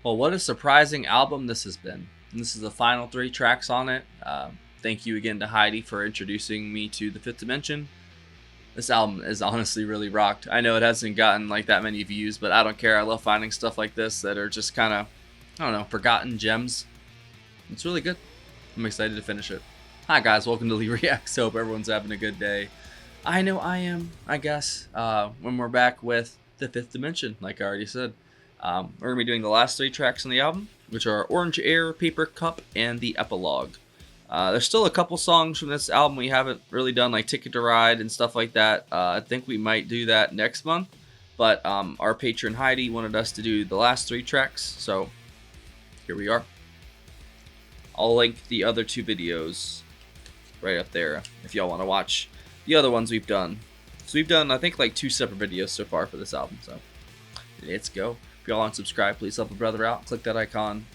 Well, what a surprising album this has been. And this is the final 3 tracks on it. Thank you again to Heidi for introducing me to the Fifth Dimension. This album is honestly really rocked. I know it hasn't gotten like that many views, but I don't care. I love finding stuff like this that are just kind of, I don't know, forgotten gems. It's really good. I'm excited to finish it. Hi guys, welcome to Lee Reacts. Hope everyone's having a good day. I know I am, I guess, when we're back with the Fifth Dimension, like I already said. We're going to be doing the last 3 tracks on the album, which are Orange Air, Paper Cup, and the Epilogue. There's still a couple songs from this album we haven't really done, like Ticket to Ride and stuff like that. I think we might do that next month, but our patron Heidi wanted us to do the last 3 tracks, so here we are. I'll link the other 2 videos right up there if y'all want to watch the other ones we've done. So we've done, I think, like 2 separate videos so far for this album, so let's go. If y'all aren't subscribed, please help a brother out. Click that icon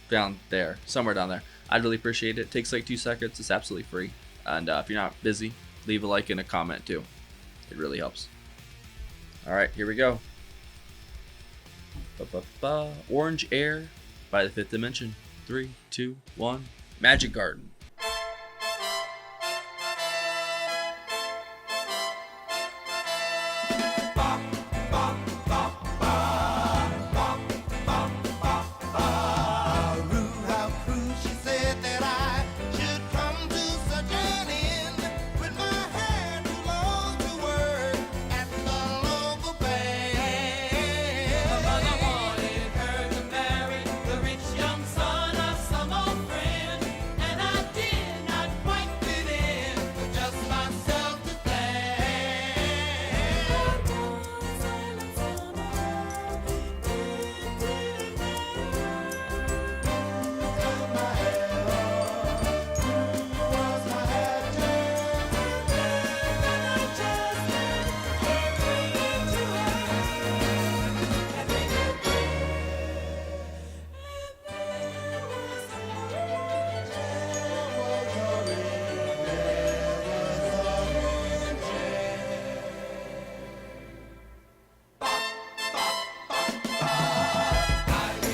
down there, somewhere down there. I'd really appreciate it. It takes like 2 seconds. It's absolutely free. And if you're not busy, leave a like and a comment too. It really helps. All right, here we go. Orange Air by the Fifth Dimension. 3, 2, 1. Magic Garden.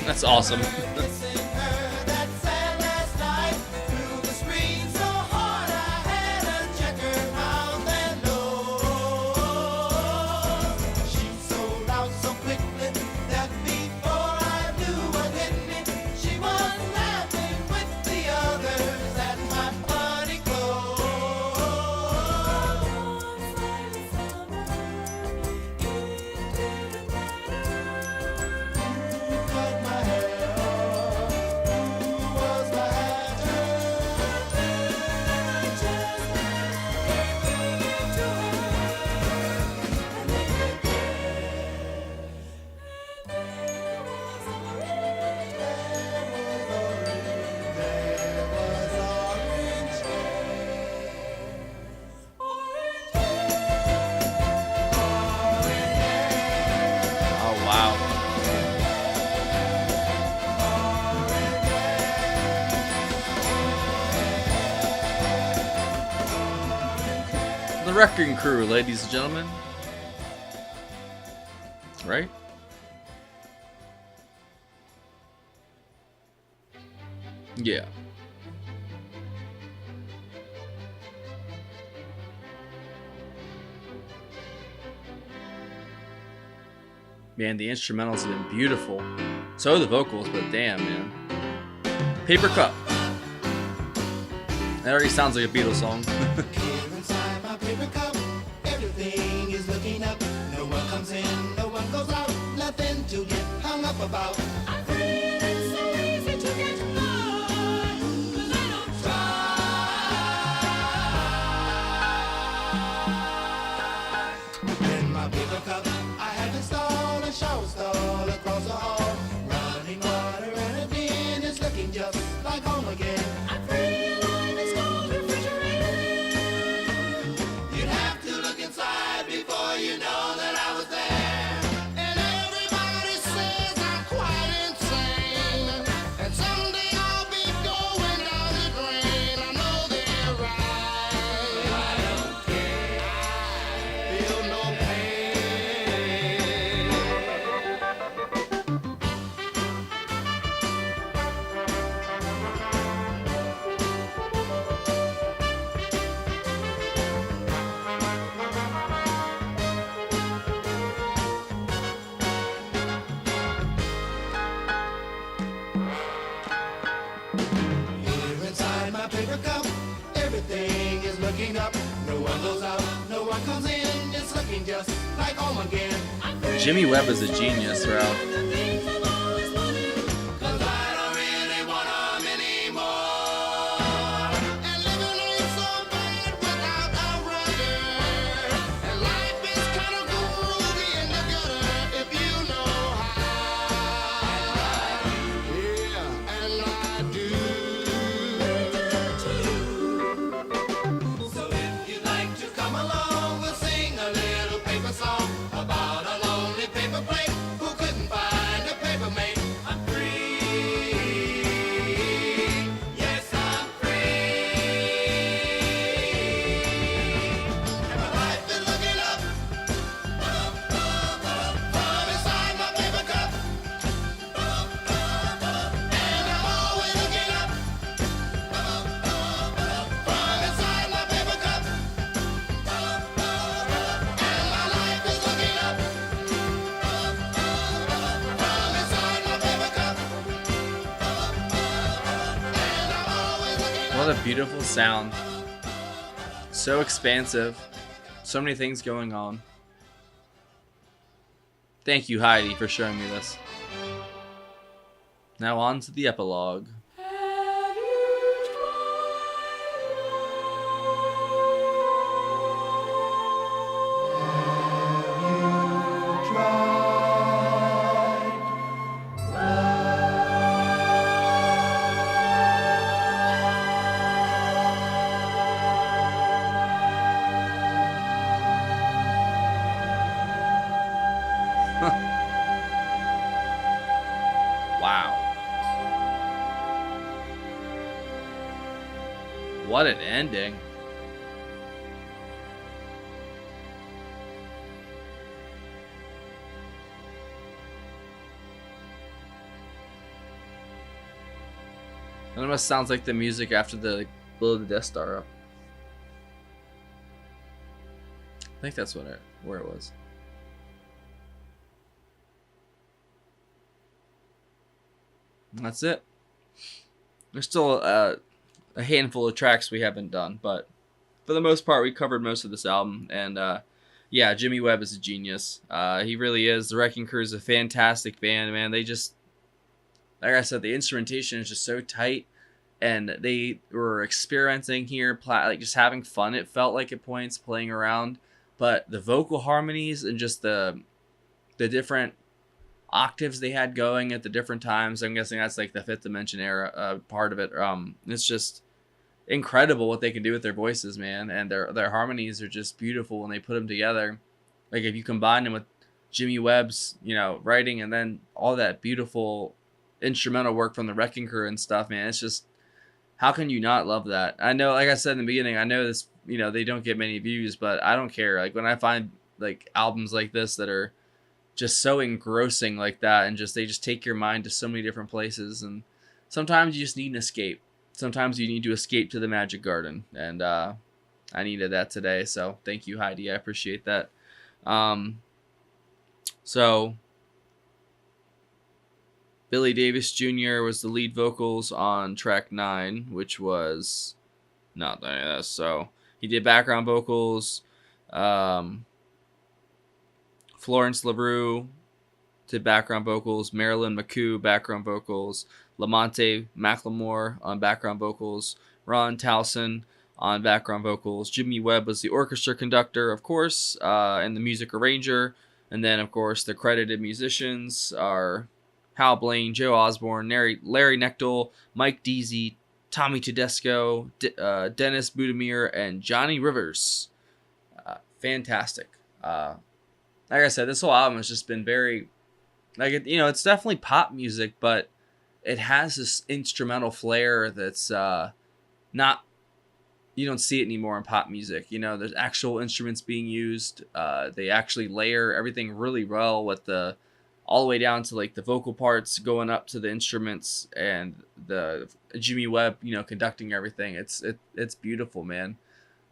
That's awesome. The Wrecking Crew, ladies and gentlemen. Right? Yeah. Man, the instrumentals have been beautiful. So are the vocals, but damn, man. Paper Cup. That already sounds like a Beatles song. Paper cup, everything is looking up. No one comes in, no one goes out. Nothing to get hung up about. I feel it's so easy to get by, 'cause I don't try. In my paper cup, I have installed a shower stall across the hall. Running water and a bin is looking just like home again. I feel like it's cold refrigerated. You'd have to look inside before you know that I was there. And everybody says I'm quite insane. And someday I'll be going down the drain. I know they're right. But I don't care. I feel no pain. one goes out, no one comes in. It's looking just like home again. I'm free. Jimmy Webb is a genius, bro. What a beautiful sound. So expansive. So many things going on. Thank you, Heidi, for showing me this. Now on to the epilogue. Wow. What an ending. It almost sounds like the music after the blow the Death Star up. I think that's where it was. And that's it. There's still a handful of tracks we haven't done, but for the most part, we covered most of this album. And yeah, Jimmy Webb is a genius. He really is. The Wrecking Crew is a fantastic band, man. They just, like I said, the instrumentation is just so tight, and they were experimenting here, like just having fun. It felt like at points playing around, but the vocal harmonies and just the different octaves they had going at the different times. I'm guessing that's like the Fifth Dimension era part of it. It's just incredible what they can do with their voices, man, and their harmonies are just beautiful when they put them together. Like if you combine them with Jimmy Webb's, writing, and then all that beautiful instrumental work from the Wrecking Crew and stuff, man, it's just, how can you not love that? I know, like I said in the beginning, I know this, they don't get many views, but I don't care. Like when I find like albums like this that are just so engrossing like that, and they just take your mind to so many different places, and sometimes you just need an escape. Sometimes you need to escape to the Magic Garden, and I needed that today, so thank you, Heidi. I appreciate that. So Billy Davis Jr. was the lead vocals on track 9, which was not any of this. So he did background vocals. Florence LaRue did background vocals. Marilyn McCoo, background vocals. Lamonte McLemore on background vocals. Ron Towson on background vocals. Jimmy Webb was the orchestra conductor, of course, and the music arranger. And then, of course, the credited musicians are Hal Blaine, Joe Osborne, Larry Knechtel, Mike Deasy, Tommy Tedesco, Dennis Budimir, and Johnny Rivers. Fantastic. Like I said, this whole album has just been very, it's definitely pop music, but it has this instrumental flair that's not, you don't see it anymore in pop music. There's actual instruments being used. They actually layer everything really well with all the way down to like the vocal parts going up to the instruments, and the Jimmy Webb, conducting everything. It's beautiful, man.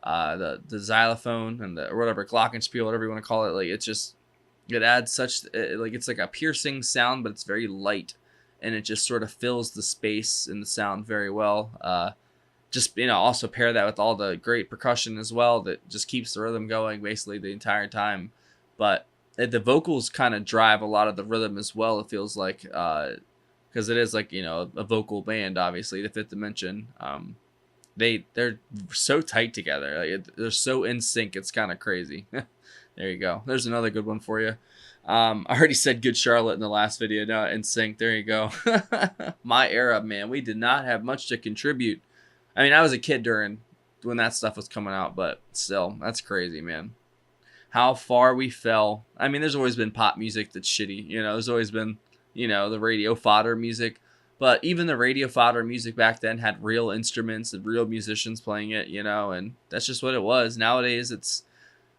The xylophone and the whatever glockenspiel, whatever you want to call it, like it adds such it's like a piercing sound, but it's very light, and it just sort of fills the space in the sound very well. just, also pair that with all the great percussion as well that just keeps the rhythm going basically the entire time. But the vocals kind of drive a lot of the rhythm as well, it feels like, because it is like, a vocal band, obviously, the Fifth Dimension. They're so tight together. They're so in sync. It's kind of crazy. There you go. There's another good one for you. I already said Good Charlotte in the last video. No, in sync. There you go. My era, man. We did not have much to contribute. I mean, I was a kid when that stuff was coming out, but still, that's crazy, man. How far we fell. I mean, there's always been pop music that's shitty. There's always been, the radio fodder music. But even the radio fodder music back then had real instruments and real musicians playing it, and that's just what it was. Nowadays, it's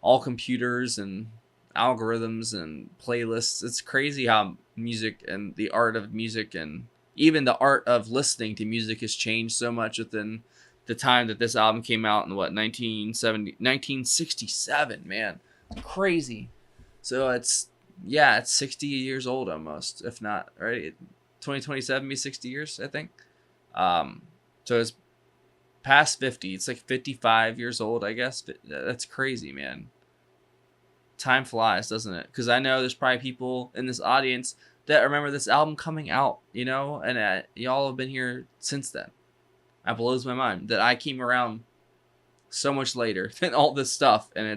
all computers and algorithms and playlists. It's crazy how music and the art of music and even the art of listening to music has changed so much within the time that this album came out in 1967, man. Crazy. So it's 60 years old almost, if not, right? 2027 be 60 years, I think. So it's past 50. It's like 55 years old, I guess. That's crazy, man. Time flies, doesn't it? Because I know there's probably people in this audience that remember this album coming out, and y'all have been here since then. That blows my mind that I came around so much later than all this stuff, and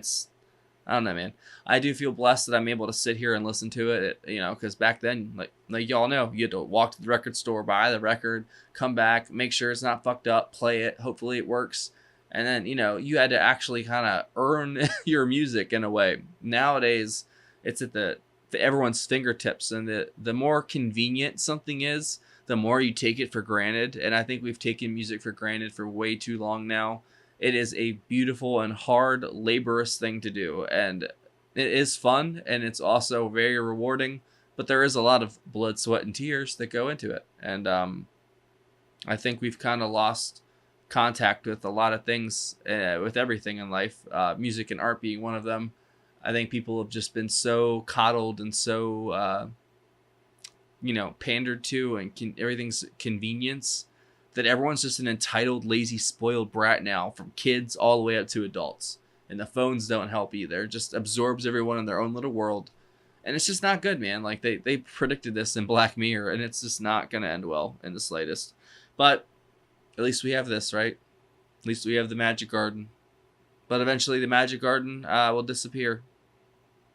I don't know, man. I do feel blessed that I'm able to sit here and listen to it, because back then, like y'all know, you had to walk to the record store, buy the record, come back, make sure it's not fucked up, play it, hopefully it works. And then, you had to actually kind of earn your music in a way. Nowadays, it's at everyone's fingertips. And the more convenient something is, the more you take it for granted. And I think we've taken music for granted for way too long now. It is a beautiful and hard, laborious thing to do. And it is fun, and it's also very rewarding. But there is a lot of blood, sweat, and tears that go into it. And I think we've kind of lost contact with a lot of things, with everything in life, music and art being one of them. I think people have just been so coddled and so pandered to, and everything's convenience, that everyone's just an entitled, lazy, spoiled brat now, from kids all the way up to adults. And the phones don't help either. It just absorbs everyone in their own little world, and it's just not good, man. Like they predicted this in Black Mirror, and it's just not gonna end well in the slightest. But at least we have this, right? At least we have the Magic Garden. But eventually the Magic Garden will disappear.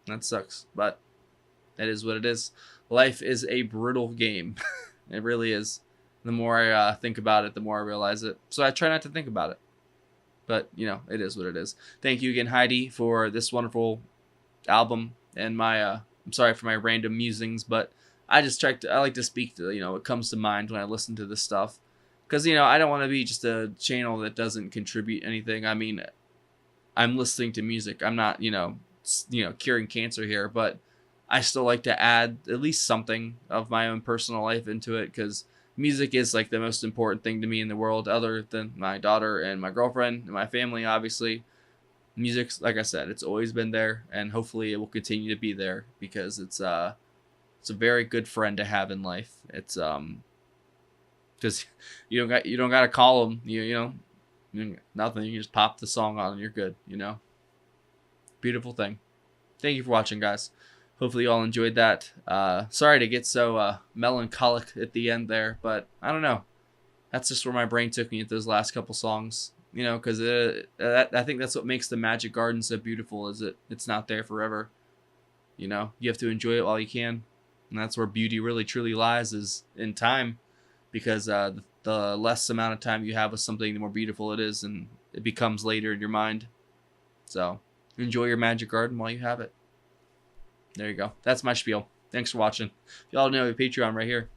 That sucks. But that is what it is. Life is a brutal game. It really is. The more I think about it, the more I realize it. So I try not to think about it. But, it is what it is. Thank you again, Heidi, for this wonderful album. And I'm sorry for my random musings, but I like to speak to, what comes to mind when I listen to this stuff. Because, I don't want to be just a channel that doesn't contribute anything. I mean, I'm listening to music. I'm not, curing cancer here. But I still like to add at least something of my own personal life into it. Because music is like the most important thing to me in the world, other than my daughter and my girlfriend and my family, obviously. Music's, like I said, it's always been there. And hopefully it will continue to be there. Because it's a very good friend to have in life. It's because you don't gotta call them, nothing. You can just pop the song on and you're good, Beautiful thing. Thank you for watching, guys. Hopefully you all enjoyed that. Sorry to get so melancholic at the end there, but I don't know. That's just where my brain took me at those last couple songs, because I think that's what makes the Magic Garden so beautiful, is it's not there forever. You have to enjoy it while you can, and that's where beauty really truly lies, is in time. Because the less amount of time you have with something, the more beautiful it is, and it becomes later in your mind. So enjoy your Magic Garden while you have it. There you go. That's my spiel. Thanks for watching. If y'all know, Patreon right here.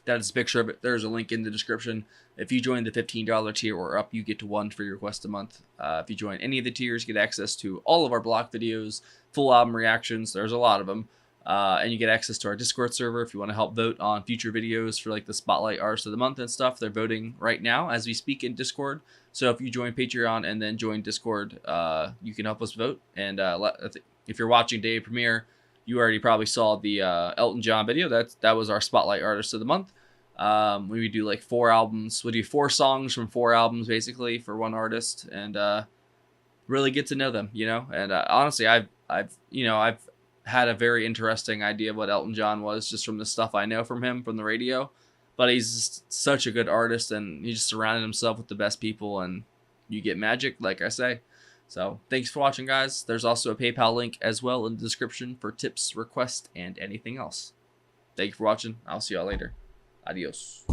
That is a picture of it. There's a link in the description. If you join the $15 tier or up, you get to 1 free request a month. If you join any of the tiers, you get access to all of our block videos, full album reactions. There's a lot of them. And you get access to our Discord server if you want to help vote on future videos for like the Spotlight Artist of the Month and stuff. They're voting right now as we speak in Discord. So if you join Patreon and then join Discord, you can help us vote. And if you're watching day premiere, you already probably saw the Elton John video. That was our Spotlight Artist of the Month. We would do like 4 albums. We'll do 4 songs from 4 albums basically for one artist, and really get to know them, you know. And honestly, I've had a very interesting idea of what Elton John was just from the stuff I know from him from the radio. But he's just such a good artist, and he just surrounded himself with the best people, and you get magic, like I say. So thanks for watching, guys. There's also a PayPal link as well in the description for tips, requests, and anything else. Thank you for watching. I'll see y'all later. Adios.